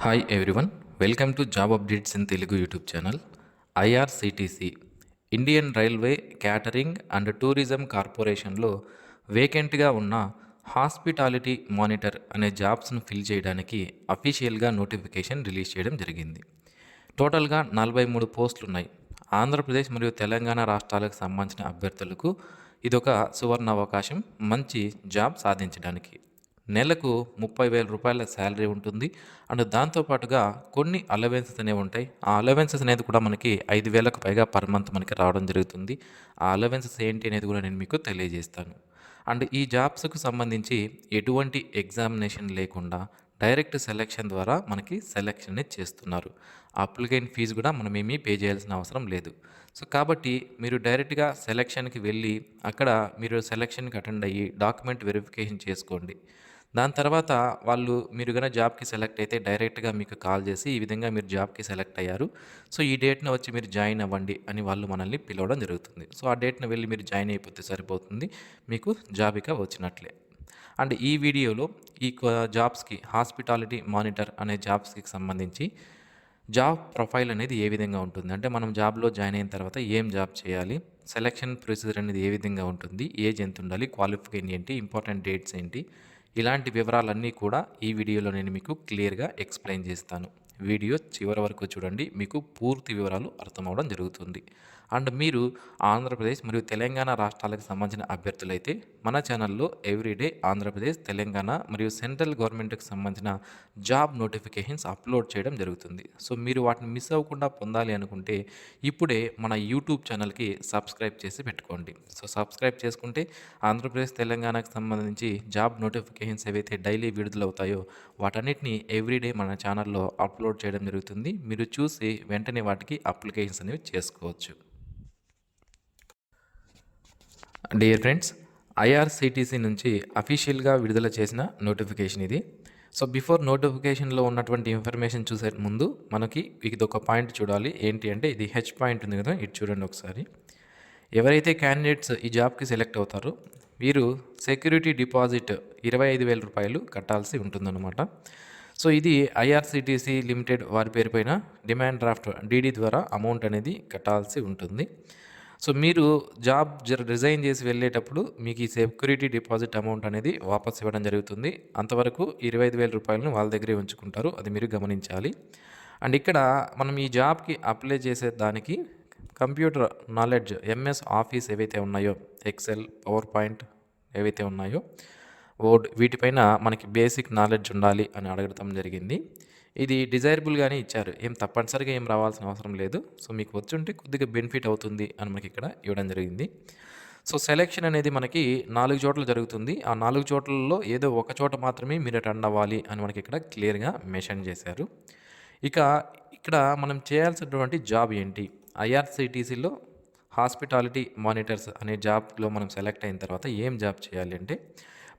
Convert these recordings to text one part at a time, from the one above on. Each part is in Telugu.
Hi everyone, welcome to job updates in Telugu YouTube channel. IRCTC Indian railway catering and tourism కార్పొరేషన్లో వేకెంట్గా ఉన్న హాస్పిటాలిటీ మానిటర్ అనే జాబ్స్ను ఫిల్ చేయడానికి అఫీషియల్గా నోటిఫికేషన్ రిలీజ్ చేయడం జరిగింది. టోటల్గా 43 పోస్టులు ఉన్నాయి. ఆంధ్రప్రదేశ్ మరియు తెలంగాణ రాష్ట్రాలకు సంబంధించిన అభ్యర్థులకు ఇదొక సువర్ణ అవకాశం మంచి జాబ్ సాధించడానికి. నెలకు 30,000 రూపాయల శాలరీ ఉంటుంది. అండ్ దాంతోపాటుగా కొన్ని అలవెన్సెస్ అనేవి ఉంటాయి. ఆ అలవెన్సెస్ అనేది కూడా మనకి 5,000కు పైగా పర్ మంత్ మనకి రావడం జరుగుతుంది. ఆ అలవెన్సెస్ ఏంటి అనేది కూడా నేను మీకు తెలియజేస్తాను. అండ్ ఈ జాబ్స్కు సంబంధించి ఎటువంటి ఎగ్జామినేషన్ లేకుండా డైరెక్ట్ సెలెక్షన్ ద్వారా మనకి సెలెక్షన్ అనేది చేస్తున్నారు. అప్లికెంట్ ఫీజు కూడా మనం ఏమీ పే చేయాల్సిన అవసరం లేదు. సో కాబట్టి మీరు డైరెక్ట్గా సెలెక్షన్కి వెళ్ళి అక్కడ మీరు సెలెక్షన్కి అటెండ్ అయ్యి డాక్యుమెంట్ వెరిఫికేషన్ చేసుకోండి. దాని తర్వాత మీరు గన జాబ్‌కి సెలెక్ట్ అయితే డైరెక్ట్‌గా మీకు కాల్ చేసి, ఈ విధంగా మీరు జాబ్‌కి సెలెక్ట్ అయ్యారు. సో, ఈ డేట్‌న వచ్చి మీరు జాయిన్ అవ్వండి అని వాళ్ళు మనల్ని పిలవడం జరుగుతుంది. సో, ఆ డేట్‌న వెళ్ళి మీరు జాయిన్ అయిపోతే సరిపోతుంది. మీకు జాబ్ ఇక వచ్చినట్లే. అండ్ ఈ వీడియోలో ఈ జాబ్స్‌కి హాస్పిటాలిటీ మానిటర్ అనే జాబ్స్‌కి సంబంధించి జాబ్ ప్రొఫైల్ అనేది ఏ విధంగా ఉంటుంది, అంటే మనం జాబ్‌లో జాయిన్ అయిన తర్వాత ఏం జాబ్ చేయాలి, సెలక్షన్ ప్రొసీజర్ అనేది ఏ విధంగా ఉంటుంది, ఏజ్ ఎంత ఉండాలి, క్వాలిఫికేషన్ ఏంటి, ఇంపార్టెంట్ డేట్స్ ఏంటి, ఇలాంటి వివరాలన్నీ కూడా ఈ వీడియోలో నేను మీకు క్లియర్గా ఎక్స్ప్లెయిన్ చేస్తాను. వీడియో చివరి వరకు చూడండి, మీకు పూర్తి వివరాలు అర్థమవడం జరుగుతుంది. అండ్ మీరు ఆంధ్రప్రదేశ్ మరియు తెలంగాణ రాష్ట్రాలకు సంబంధించిన అభ్యర్థులైతే మన ఛానల్లో ఎవ్రీడే ఆంధ్రప్రదేశ్, తెలంగాణ మరియు సెంట్రల్ గవర్నమెంట్కి సంబంధించిన జాబ్ నోటిఫికేషన్స్ అప్లోడ్ చేయడం జరుగుతుంది. సో మీరు వాటిని మిస్ అవ్వకుండా పొందాలి అనుకుంటే ఇప్పుడే మన యూట్యూబ్ ఛానల్కి సబ్స్క్రైబ్ చేసి పెట్టుకోండి. సో సబ్స్క్రైబ్ చేసుకుంటే ఆంధ్రప్రదేశ్, తెలంగాణకు సంబంధించి జాబ్ నోటిఫికేషన్స్ ఏవైతే డైలీ విడుదలవుతాయో వాటన్నిటిని ఎవ్రీడే మన ఛానల్లో అప్లోడ్ చేయడం జరుగుతుంది. మీరు చూసి వెంటనే వాటికి అప్లికేషన్స్ అనేవి చేసుకోవచ్చు. డియర్ ఫ్రెండ్స్, ఐఆర్సిటిసి నుంచి అఫీషియల్గా విడుదల చేసిన నోటిఫికేషన్ ఇది. సో బిఫోర్ నోటిఫికేషన్లో ఉన్నటువంటి ఇన్ఫర్మేషన్ చూసే ముందు మనకి ఇది ఒక పాయింట్ చూడాలి. ఏంటి అంటే ఇది హెచ్ పాయింట్ ఉంది కదా, ఇది చూడండి ఒకసారి. ఎవరైతే క్యాండిడేట్స్ ఈ జాబ్కి సెలెక్ట్ అవుతారో వీరు సెక్యూరిటీ డిపాజిట్ 25,000 రూపాయలు కట్టాల్సి ఉంటుందన్నమాట. సో ఇది ఐఆర్సిటిసి లిమిటెడ్ వారి పేరు పైన డిమాండ్ డ్రాఫ్ట్ డీడీ ద్వారా అమౌంట్ అనేది కట్టాల్సి ఉంటుంది. సో మీరు జాబ్ రిజైన్ చేసి వెళ్ళేటప్పుడు మీకు ఈ సెక్యూరిటీ డిపాజిట్ అమౌంట్ అనేది వాపస్ ఇవ్వడం జరుగుతుంది. అంతవరకు 25,000 రూపాయలను వాళ్ళ దగ్గరే ఉంచుకుంటారు, అది మీరు గమనించాలి. అండ్ ఇక్కడ మనం ఈ జాబ్కి అప్లై చేసే దానికి కంప్యూటర్ నాలెడ్జ్, ఎంఎస్ ఆఫీస్ ఏవైతే ఉన్నాయో, ఎక్సెల్, పవర్ పాయింట్ ఏవైతే ఉన్నాయో, వర్డ్, వీటిపైన మనకి బేసిక్ నాలెడ్జ్ ఉండాలి అని అడగడం జరిగింది. ఇది డిజైరబుల్గానే ఇచ్చారు, ఏం తప్పనిసరిగా ఏం రావాల్సిన అవసరం లేదు. సో మీకు వచ్చుంటే కొద్దిగా బెనిఫిట్ అవుతుంది అని మనకి ఇక్కడ ఇవ్వడం జరిగింది. సో సెలెక్షన్ అనేది మనకి 4 చోట్ల జరుగుతుంది. ఆ 4 చోట్లలో ఏదో ఒక చోట మాత్రమే మీరు అటెండ్ అవ్వాలి అని మనకి ఇక్కడ క్లియర్గా మెన్షన్ చేశారు. ఇక ఇక్కడ మనం చేయాల్సినటువంటి జాబ్ ఏంటి, ఐఆర్సిటిసిలో హాస్పిటాలిటీ మానిటర్స్ అనే జాబ్లో మనం సెలెక్ట్ అయిన తర్వాత ఏం జాబ్ చేయాలి అంటే,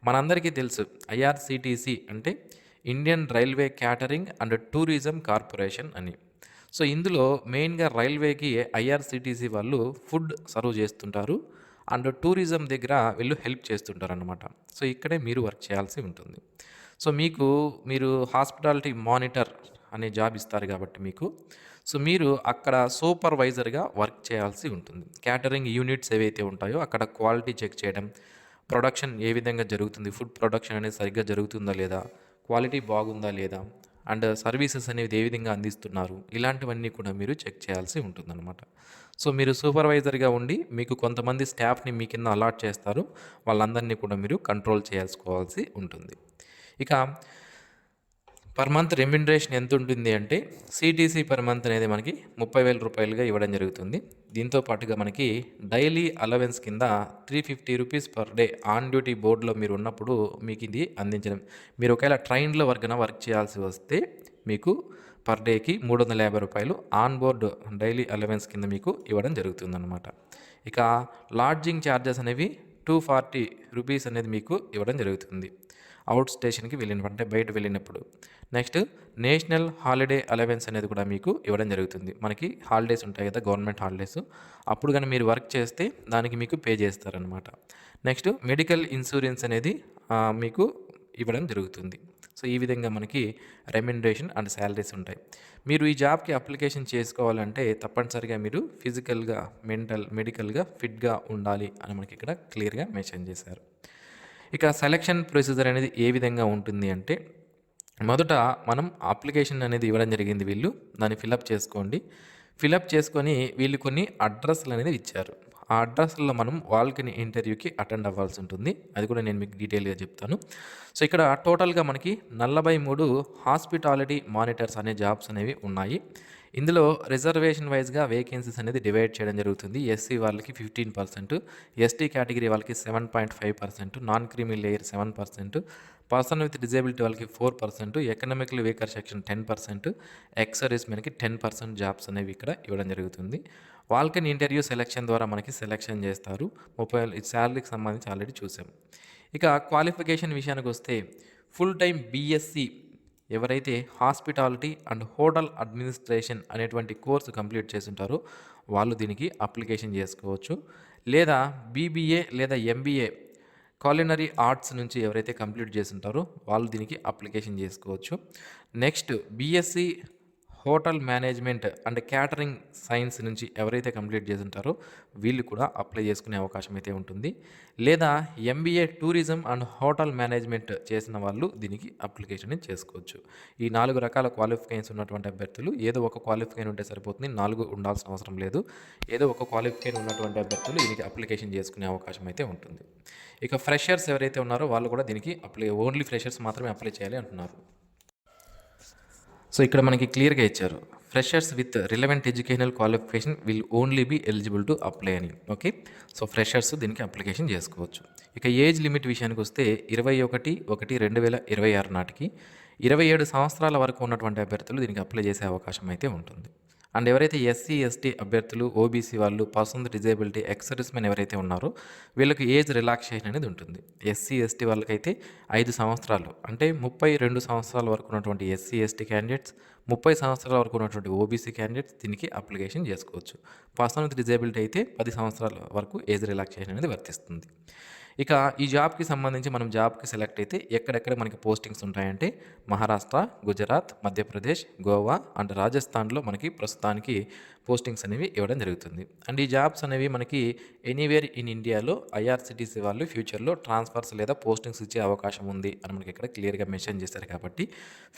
మనందరికీ తెలుసు ఐఆర్సిటిసి అంటే Indian railway catering and tourism corporation అని. సో ఇందులో మెయిన్గా రైల్వేకి ఐఆర్సిటిసి వాళ్ళు ఫుడ్ సర్వ్ చేస్తుంటారు అండ్ టూరిజం దగ్గర వీళ్ళు హెల్ప్ చేస్తుంటారు అన్నమాట. సో ఇక్కడే మీరు వర్క్ చేయాల్సి ఉంటుంది. సో మీరు హాస్పిటాలిటీ మానిటర్ అనే జాబ్ ఇస్తారు కాబట్టి సో మీరు అక్కడ సూపర్వైజర్గా వర్క్ చేయాల్సి ఉంటుంది. క్యాటరింగ్ యూనిట్స్ ఏవైతే ఉంటాయో అక్కడ క్వాలిటీ చెక్ చేయడం, ప్రొడక్షన్ ఏ విధంగా జరుగుతుంది, ఫుడ్ ప్రొడక్షన్ అనేది సరిగ్గా జరుగుతుందా లేదా, క్వాలిటీ బాగుందా లేదా, అండ్ సర్వీసెస్ అనేది ఏ విధంగా అందిస్తున్నారు, ఇలాంటివన్నీ కూడా మీరు చెక్ చేయాల్సి ఉంటుందన్నమాట. సో మీరు సూపర్వైజర్గా ఉండి మీకు కొంతమంది స్టాఫ్ని మీ కింద అలాట్ చేస్తారు, వాళ్ళందరినీ కూడా మీరు కంట్రోల్ చేసుకోవాల్సి ఉంటుంది. ఇక పర్ మంత్ రెమ్యునరేషన్ ఎంత ఉంటుంది అంటే, సిటీసీ పర్ మంత్ అనేది మనకి 30,000 రూపాయలుగా ఇవ్వడం జరుగుతుంది. దీంతో పాటుగా మనకి డైలీ అలవెన్స్ కింద 350 rupees per day on duty బోర్డులో మీరు ఉన్నప్పుడు మీకు ఇది అందించడం. మీరు ఒకవేళ ట్రైన్లో వర్క్ చేయాల్సి వస్తే మీకు పర్ డేకి 350 రూపాయలు ఆన్ బోర్డు డైలీ అలవెన్స్ కింద మీకు ఇవ్వడం జరుగుతుందన్నమాట. ఇక లాడ్జింగ్ ఛార్జెస్ అనేవి 240 రూపీస్ అనేది మీకు ఇవ్వడం జరుగుతుంది అవుట్ స్టేషన్కి వెళ్ళినప్పుడు, అంటే బయట వెళ్ళినప్పుడు. నెక్స్ట్ నేషనల్ హాలిడే అలవెన్స్ అనేది కూడా మీకు ఇవ్వడం జరుగుతుంది. మనకి హాలిడేస్ ఉంటాయి కదా, గవర్నమెంట్ హాలిడేస్, అప్పుడు కానీ మీరు వర్క్ చేస్తే దానికి మీకు పే చేస్తారనమాట. నెక్స్ట్ మెడికల్ ఇన్సూరెన్స్ అనేది మీకు ఇవ్వడం జరుగుతుంది. సో ఈ విధంగా మనకి రెమ్యునరేషన్ అండ్ శాలరీస్ ఉంటాయి. మీరు ఈ జాబ్కి అప్లికేషన్ చేసుకోవాలంటే తప్పనిసరిగా మీరు ఫిజికల్గా, మెడికల్గా ఫిట్గా ఉండాలి అని మనకి ఇక్కడ క్లియర్గా మెన్షన్ చేశారు. ఇక సెలక్షన్ ప్రొసీజర్ అనేది ఏ విధంగా ఉంటుంది అంటే, మొదట మనం అప్లికేషన్ అనేది ఇవ్వడం జరిగింది. వీళ్ళు దాన్ని ఫిలప్ చేసుకోండి. ఫిలప్ చేసుకొని వీళ్ళు కొన్ని అడ్రస్లు అనేది ఇచ్చారు. ఆ అడ్రస్లో మనం వాల్కనీ ఇంటర్వ్యూకి అటెండ్ అవ్వాల్సి ఉంటుంది. అది కూడా నేను మీకు డీటెయిల్గా చెప్తాను. సో ఇక్కడ టోటల్గా మనకి 43 హాస్పిటాలిటీ మానిటర్స్ అనే జాబ్స్ అనేవి ఉన్నాయి. ఇందులో రిజర్వేషన్ వైజ్గా వేకెన్సీస్ అనేది డివైడ్ చేయడం జరుగుతుంది. ఎస్సీ వాళ్ళకి 15%, ఎస్టీ కేటగిరీ వాళ్ళకి 7.5%, non creamy layer 7%, person with disability వాళ్ళకి 4%, economical weaker section 10%, ex service మెన్కి 10% జాబ్స్ అనేవి ఇక్కడ ఇవ్వడం జరుగుతుంది. వాల్కన్ ఇంటర్వ్యూ సెలక్షన్ ద్వారా మనకి సెలక్షన్ చేస్తారు. 30 శాలరీకి సంబంధించి ఆల్రెడీ చూసాం. ఇక క్వాలిఫికేషన్ విషయానికి వస్తే ఫుల్ టైం బీఎస్సీ ఎవరైతే హాస్పిటాలిటీ అండ్ హోటల్ అడ్మినిస్ట్రేషన్ అనేటువంటి కోర్సు కంప్లీట్ చేసి ఉంటారో వాళ్ళు దీనికి అప్లికేషన్ చేసుకోవచ్చు. లేదా బీబీఏ లేదా ఎంబీఏ culinary ఆర్ట్స్ నుంచి ఎవరైతే కంప్లీట్ చేసి ఉంటారో వాళ్ళు దీనికి అప్లికేషన్ చేసుకోవచ్చు. Next BSc hotel management and catering science నుంచి ఎవరైతే కంప్లీట్ చేసి ఉంటారో వీళ్ళు కూడా అప్లై చేసుకునే అవకాశం అయితే ఉంటుంది. లేదా MBA tourism and hotel management చేసిన వాళ్ళు దీనికి అప్లికేషన్ చేసుకోవచ్చు. ఈ 4 రకాల క్వాలిఫికేషన్స్ ఉన్నటువంటి అభ్యర్థులు ఏదో ఒక క్వాలిఫికేషన్ ఉంటే సరిపోతుంది. 4 ఉండాల్సిన అవసరం లేదు. ఏదో ఒక క్వాలిఫికేషన్ ఉన్నటువంటి అభ్యర్థులు దీనికి అప్లికేషన్ చేసుకునే అవకాశం అయితే ఉంటుంది. ఇక ఫ్రెషర్స్ ఎవరైతే ఉన్నారో వాళ్ళు కూడా దీనికి ఓన్లీ ఫ్రెషర్స్ మాత్రమే అప్లై చేయాలి అంటున్నారు. సో ఇక్కడ మనకి క్లియర్గా ఇచ్చారు, freshers with relevant educational qualification will only be eligible to apply అని. ఓకే, సో ఫ్రెషర్స్ దీనికి అప్లికేషన్ చేసుకోవచ్చు. ఇక ఏజ్ లిమిట్ విషయానికి వస్తే 21/1/2026 నాటికి 27 సంవత్సరాల వరకు ఉన్నటువంటి అభ్యర్థులు దీనికి అప్లై చేసే అవకాశం అయితే ఉంటుంది. అండ్ ఎవరైతే ఎస్సీ ఎస్టీ అభ్యర్థులు, ఓబీసీ వాళ్ళు, person with disability, ex servicemen ఎవరైతే ఉన్నారో వీళ్ళకి ఏజ్ రిలాక్సేషన్ అనేది ఉంటుంది. ఎస్సీ ఎస్టీ వాళ్ళకైతే 5 సంవత్సరాలు అంటే 32 సంవత్సరాల వరకు ఉన్నటువంటి ఎస్సీ ఎస్టీ క్యాండిడేట్స్, 30 సంవత్సరాల వరకు ఉన్నటువంటి ఓబీసీ క్యాండిడేట్స్ దీనికి అప్లికేషన్ చేసుకోవచ్చు. పర్సన్ విత్ డిజేబిలిటీ అయితే 10 సంవత్సరాల వరకు ఏజ్ రిలాక్సేషన్ అనేది వర్తిస్తుంది. ఇక ఈ జాబ్కి సంబంధించి మనం జాబ్కి సెలెక్ట్ అయితే ఎక్కడెక్కడ మనకి పోస్టింగ్స్ ఉంటాయంటే మహారాష్ట్ర, గుజరాత్, మధ్యప్రదేశ్, గోవా అండ్ రాజస్థాన్లో మనకి ప్రస్తుతానికి పోస్టింగ్స్ అనేవి ఇవ్వడం జరుగుతుంది. అండ్ ఈ జాబ్స్ అనేవి మనకి ఎనీవేర్ ఇన్ ఇండియాలో ఐఆర్సిటీసీ వాళ్ళు ఫ్యూచర్లో ట్రాన్స్ఫర్స్ లేదా పోస్టింగ్స్ ఇచ్చే అవకాశం ఉంది అని మనకి ఇక్కడ క్లియర్గా మెన్షన్ చేశారు. కాబట్టి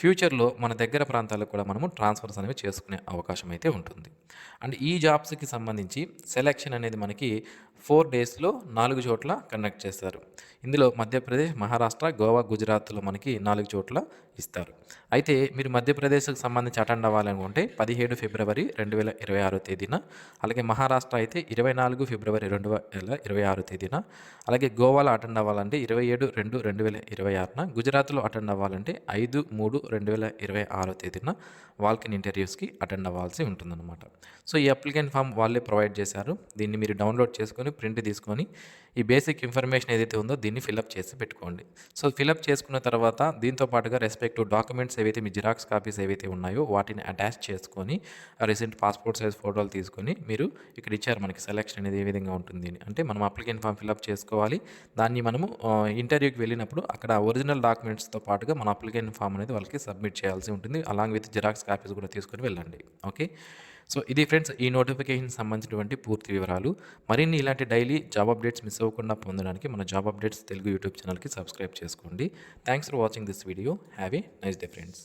ఫ్యూచర్లో మన దగ్గర ప్రాంతాలకు కూడా మనము ట్రాన్స్ఫర్స్ అనేవి చేసుకునే అవకాశం అయితే ఉంటుంది. అండ్ ఈ జాబ్స్కి సంబంధించి సెలెక్షన్ అనేది మనకి 4 డేస్లో 4 చోట్ల కండక్ట్ చేస్తారు. ఇందులో మధ్యప్రదేశ్, మహారాష్ట్ర, గోవా, గుజరాత్లో మనకి 4 చోట్ల ఇస్తారు. అయితే మీరు మధ్యప్రదేశ్కి సంబంధించి అటెండ్ అవ్వాలనుకుంటే 17 ఫిబ్రవరి 2026 తేదీన, అలాగే మహారాష్ట్ర అయితే 24 ఫిబ్రవరి 2026 తేదీన, అలాగే గోవాలో అటెండ్ అవ్వాలంటే 27/2/2026, గుజరాత్లో అటెండ్ అవ్వాలంటే 5/3/2026 తేదీన వాల్కన్ ఇంటర్వ్యూస్కి అటెండ్ అవ్వాల్సి ఉంటుందన్నమాట. సో ఈ అప్లికెంట్ ఫామ్ వాళ్ళే ప్రొవైడ్ చేశారు. దీన్ని మీరు డౌన్లోడ్ చేసుకొని ప్రింట్ తీసుకొని ఈ బేసిక్ ఇన్ఫర్మేషన్ ఏదైతే ఉందో దీన్ని ఫిలప్ చేసి పెట్టుకోండి. సో ఫిలప్ చేసుకున్న తర్వాత దీంతో పాటుగా రెస్పెక్టివ్ డాక్యుమెంట్స్ ఏవైతే మీ జిరాక్స్ కాపీస్ ఏవైతే ఉన్నాయో వాటిని అటాచ్ చేసుకొని రీసెంట్ పాస్పోర్ట్ సైజ్ ఫోటోలు తీసుకొని మీరు ఇక్కడ ఇచ్చారు మనకి సెలెక్షన్ అనేది ఏ విధంగా ఉంటుంది అని. అంటే మనం అప్లికెంట్ ఫామ్ ఫిలప్ చేసుకోవాలి. దాన్ని మనము ఇంటర్వ్యూకి వెళ్ళినప్పుడు అక్కడ ఒరిజినల్ డాక్యుమెంట్స్తో పాటుగా మన అప్లికెంట్ ఫామ్ అనేది వాళ్ళకి సబ్మిట్ చేయాల్సి ఉంటుంది. అలాంగ్ విత్ జిరాక్స్ కాపీస్ కూడా తీసుకొని వెళ్ళండి. ఓకే, సో ఇది ఫ్రెండ్స్ ఈ నోటిఫికేషన్ సంబంధించినటువంటి పూర్తి వివరాలు. మరిన్ని ఇలాంటి డైలీ జాబ్ అప్డేట్స్ మిస్ అవ్వకుండా పొందడానికి మన జాబ్ అప్డేట్స్ తెలుగు యూట్యూబ్ ఛానల్కి సబ్స్క్రైబ్ చేసుకోండి. Thanks for watching this video. Have a nice day friends.